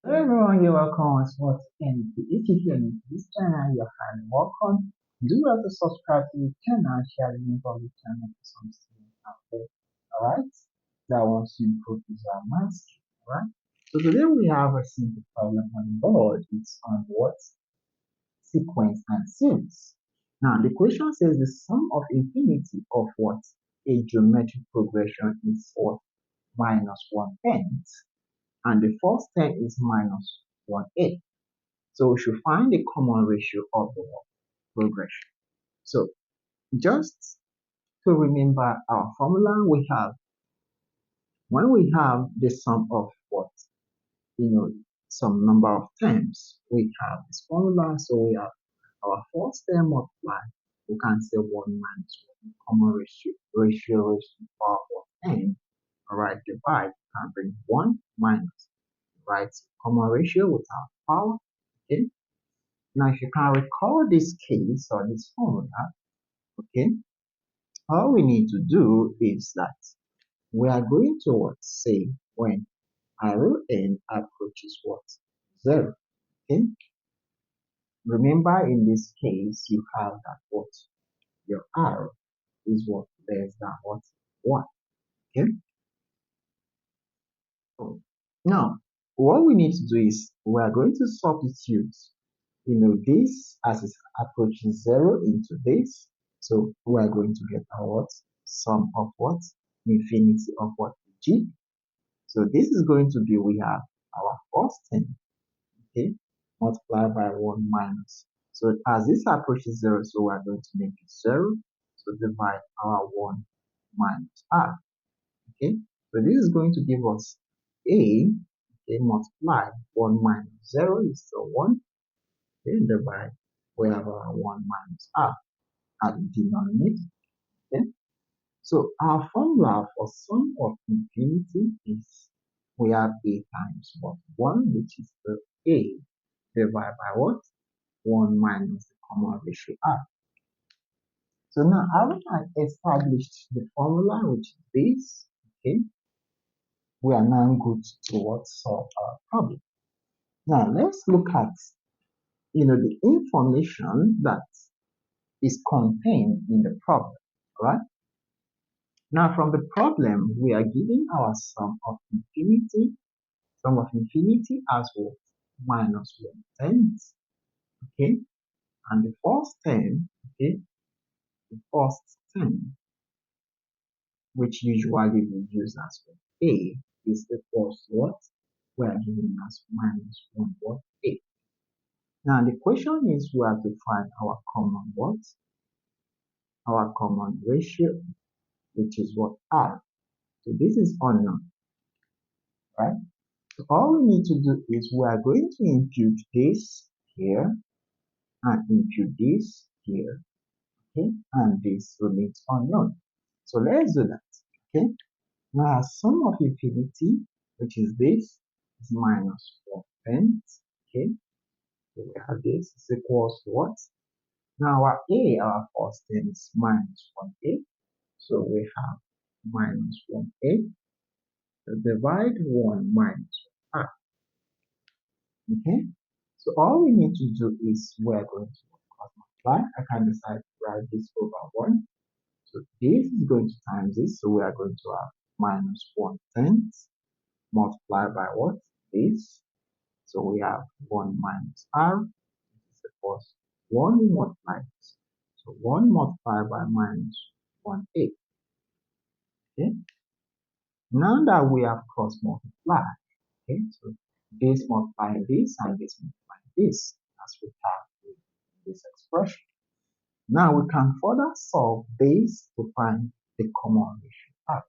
Hello everyone, you're welcome on Sports NP. If you're new to this channel, you're highly welcome. Do well to subscribe to the channel and share the link of the channel to some students out there. Alright? That wants to improve visual mastery. Alright? So today we have a simple problem on the board. It's on what? Sequence and series. Now the question says the sum of infinity of what? A geometric progression is what? Minus 1/10. And the first term is minus 1/8. So we should find the common ratio of the progression. So just to remember our formula, we have when we have the sum of what some number of terms, we have this formula. So we have our first term multiplied. We can say 1 minus 1 common ratio to the power of n. Alright, divide can bring 1 minus, right? Common ratio without power. Okay. Now, if you can recall this case or this formula, okay, all we need to do is that we are going to what? Say when RON approaches what? 0. Okay. Remember in this case, you have that what? Your R is what? Less than what? 1. Okay. So, now, what we need to do is we are going to substitute this as it approaches 0 into this. So we are going to get our what? Sum of what? Infinity of what? G. So this is going to be, we have our first term, okay, multiplied by 1 minus. So as this approaches 0, so we are going to make it 0. So divide our 1 minus R, okay. So this is going to give us A, okay, multiply 1 minus 0 is still 1. Okay, divide, we have our 1 minus R at the denominator. Okay? So our formula for sum of infinity is we have A times what? 1, which is the A, divided by what? 1 minus the common ratio R. So now having established the formula, which is this, okay, we are now good to what? Solve our problem. Now let's look at the information that is contained in the problem, right? Now from the problem, we are given our sum of infinity as what? Minus 1/10, okay? And the first term, okay, the first term, which usually we use as what? A, is equals to what? We are given as minus 1/8. Now the question is we have to find our common what? Our common ratio, which is what? R. So this is unknown, right? So all we need to do is we are going to impute this here and impute this here, okay? And this remains unknown. So let's do that, okay? Now sum of infinity, which is this, is minus 1/10, okay? So we have this is equals to what? Now our A, our first term is minus 1/8, so we have minus 1/8. So divide 1 minus 1. Okay, so all we need to do is we're going to cross multiply. I can decide to write this over 1. So this is going to times this, so we are going to have minus 1/10 multiplied by what? This. So we have 1 minus R, which is equals 1 multiplied. So 1 multiplied by minus 1/8. Okay, now that we have cross multiplied, okay, so this multiply this and this multiply this, as we have in this expression. Now we can further solve this to find the common ratio R.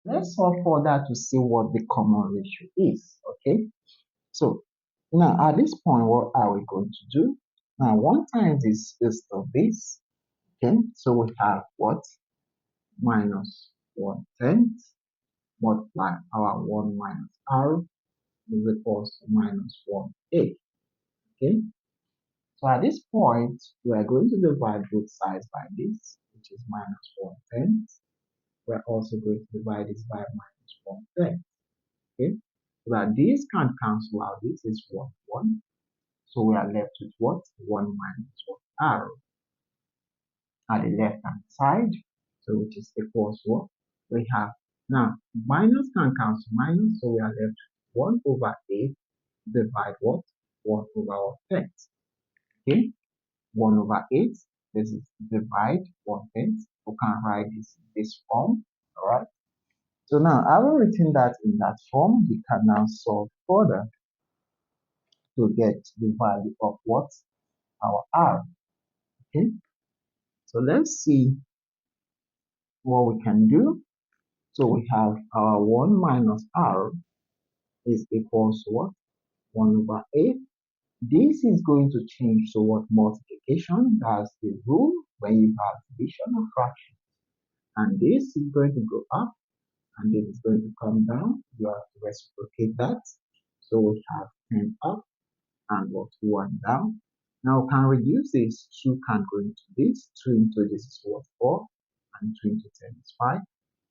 Let's solve further to see what the common ratio is, okay? So now at this point, what are we going to do? Now 1 times this is of this, okay? So we have what? Minus 1/10 multiply our 1 minus R is equals to minus 1/8. Okay, so at this point, we are going to divide both sides by this, which is minus 1/10. We're also going to divide this by minus 1/10. Okay, so that this can cancel out. This is 1, 1. So we are left with what? 1 minus what? R at the left hand side. So which is equals what? We have now minus can cancel minus, so we are left with 1 over 8 divide what? 1 over what? 10. Okay, 1 over 8. This is divide 1/10. We can write this in this form. Alright. So now having written that in that form, we can now solve further to get the value of what? Our R. Okay. So let's see what we can do. So we have our 1 minus R is equals to what? 1 over 8. This is going to change to what? Multiplication. That's the rule when you have division of fraction. And this is going to go up and this is going to come down. You have to reciprocate that. So we have 10 up and what? 1 down. Now we can reduce this. 2 can go into this. 2 into this is what? 4. And 2 into 10 is 5.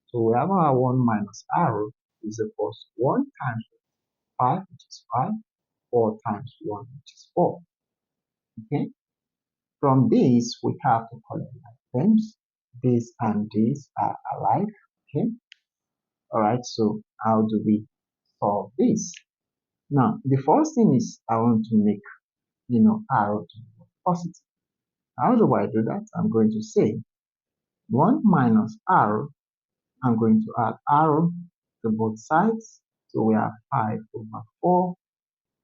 So we have our 1 minus R is equals to 1 times 5, which is 5, 4 times 1, which is 4. Okay. From this, we have to collect like terms. This and this are alike. Okay. All right. So how do we solve this? Now, the first thing is I want to make, R to be positive. How do I do that? I'm going to say 1 minus R. I'm going to add R to both sides. So we have 5 over 4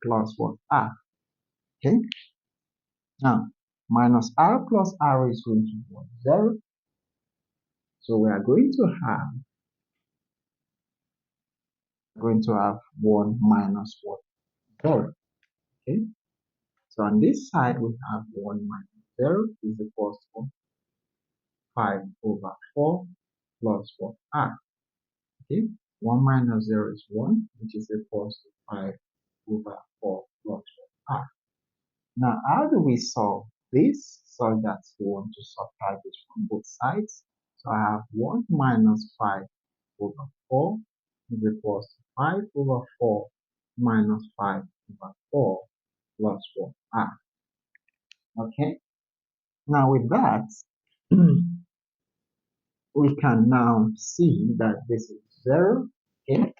plus what? R. Okay. Now, minus R plus R is going to be 0. So we are going to have 1 minus what? 0. Okay. So on this side, we have 1 minus 0 is equals to 5 over 4 plus what? R. Okay. 1 minus 0 is 1, which is equals to 5 over 4 plus what? R. Now, how do we solve this so that we want to subtract it from both sides? So I have 1 minus 5 over 4 is equals to 5 over 4 minus 5 over 4 plus 1 R. Okay. Now with that, we can now see that this is 0. Okay.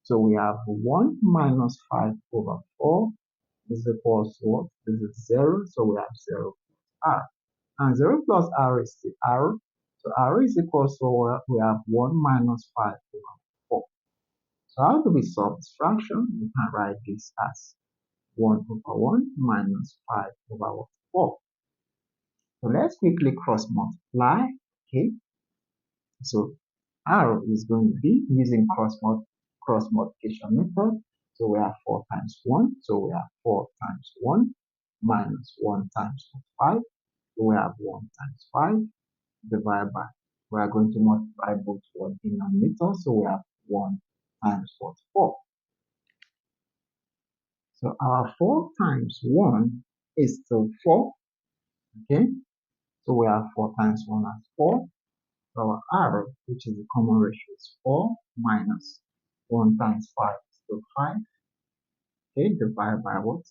So we have 1 minus 5 over 4 is equals to what? This is 0. So we have 0 plus R. And 0 plus R is the R. So R is equals to we have 1 minus 5 over 4. So how do we solve this fraction? We can write this as 1 over 1 minus 5 over 4. So let's quickly cross multiply. Okay. So R is going to be using cross multiplication method. So we have 4 times 1. So we have 4 times 1 minus 1 times 5. So we have 1 times 5 divided by, we are going to multiply both one denominator. So we have 1 times 4. So our 4 times 1 is still 4. Okay. So we have 4 times 1 as 4. So our R, which is the common ratio, is 4 minus 1 times 5 is still 5. Okay, divided by what?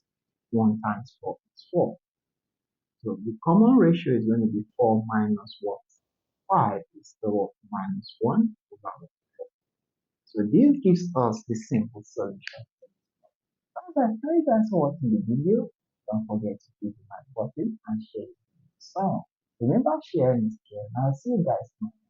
1 times 4 is 4. So the common ratio is going to be 4 minus what? 5 is still what? Minus 1 over 4. So this gives us the simple solution. Thank you guys for watching the video. Don't forget to hit the like button and share it with someone. Remember, sharing is caring. I'll see you guys tomorrow.